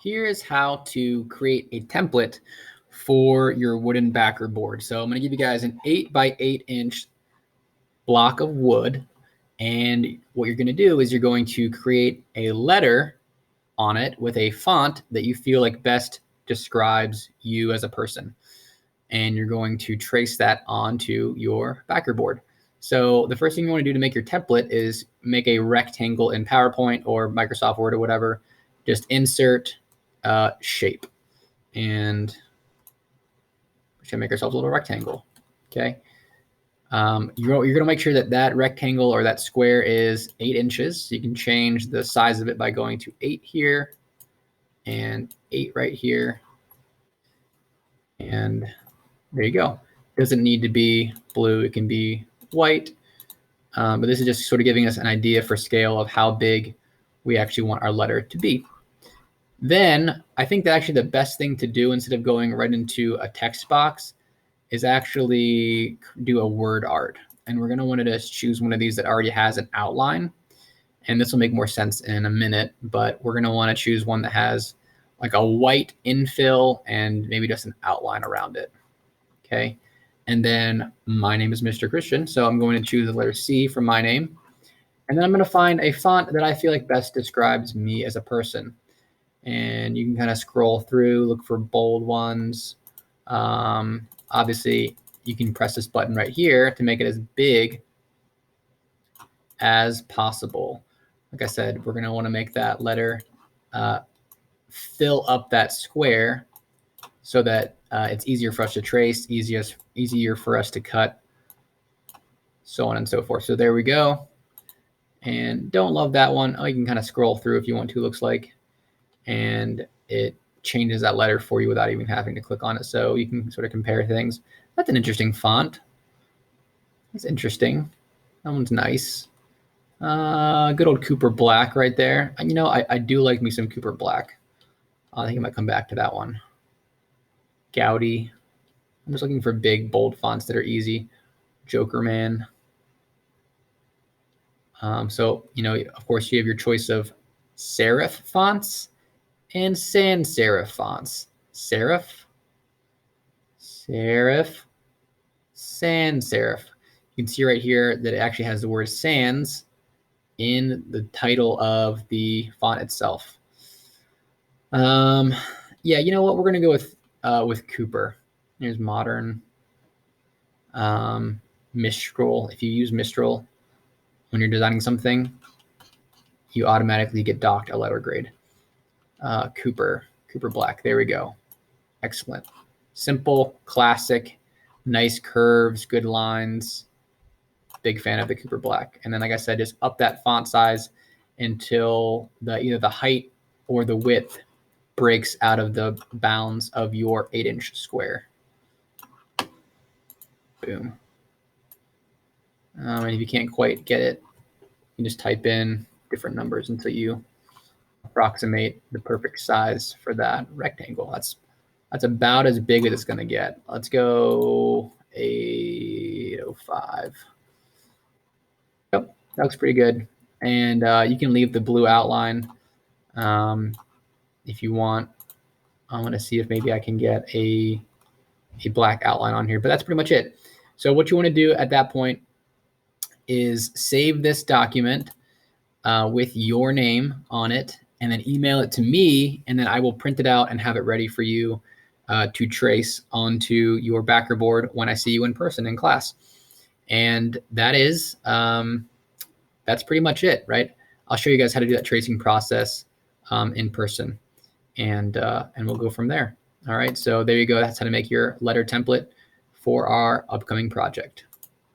here is how to create a template for your wooden backer board. So I'm going to give you guys an 8 by 8 inch block of wood. And what you're going to do is you're going to create a letter on it with a font that you feel like best describes you as a person. And you're going to trace that onto your backer board. So the first thing you want to do to make your template is make a rectangle in PowerPoint or Microsoft Word or whatever. Just insert shape, and we should make ourselves a little rectangle. Okay. You're going to make sure that that rectangle or that square is 8 inches. So you can change the size of it by going to 8 here and 8 right here. And there you go. It doesn't need to be blue. It can be white. But this is just sort of giving us an idea for scale of how big we actually want our letter to be. Then I think that actually the best thing to do instead of going right into a text box is actually do a word art. And we're going to want to just choose one of these that already has an outline. And this will make more sense in a minute, but we're going to want to choose one that has like a white infill and maybe just an outline around it. Okay. And then my name is Mr. Christian. So I'm going to choose the letter C for my name. And then I'm going to find a font that I feel like best describes me as a person. And you can kind of scroll through, look for bold ones. Obviously, you can press this button right here to make it as big as possible. Like I said, we're going to want to make that letter fill up that square so that it's easier for us to trace, easier for us to cut, so on and so forth. So there we go. And don't love that one. Oh, you can kind of scroll through if you want to, looks like. And it changes that letter for you without even having to click on it. So you can sort of compare things. That's an interesting font. That's interesting. That one's nice. Good old Cooper Black right there. And, you know, I do like me some Cooper Black. I think I might come back to that one. Gaudy. I'm just looking for big, bold fonts that are easy. Joker Man. So, you know, of course, you have your choice of serif fonts and sans serif fonts. Serif, serif, sans serif. You can see right here that it actually has the word sans in the title of the font itself. Yeah, you know what? We're going to go with Cooper. There's modern. Mistral. If you use Mistral when you're designing something, you automatically get docked a letter grade. Cooper Black. There we go. Excellent. Simple, classic, nice curves, good lines. Big fan of the Cooper Black. And then, like I said, just up that font size until either the height or the width breaks out of the bounds of your 8-inch square. Boom. And if you can't quite get it, you just type in different numbers until you approximate the perfect size for that rectangle. That's about as big as it's going to get. Let's go 805. Yep, that looks pretty good. And you can leave the blue outline if you want. I'm going to see if maybe I can get a black outline on here, but that's pretty much it. So what you want to do at that point is save this document with your name on it, and then email it to me, and then I will print it out and have it ready for you to trace onto your backer board when I see you in person in class. And that is, that's pretty much it, right? I'll show you guys how to do that tracing process in person, and we'll go from there. All right, so there you go. That's how to make your letter template for our upcoming project.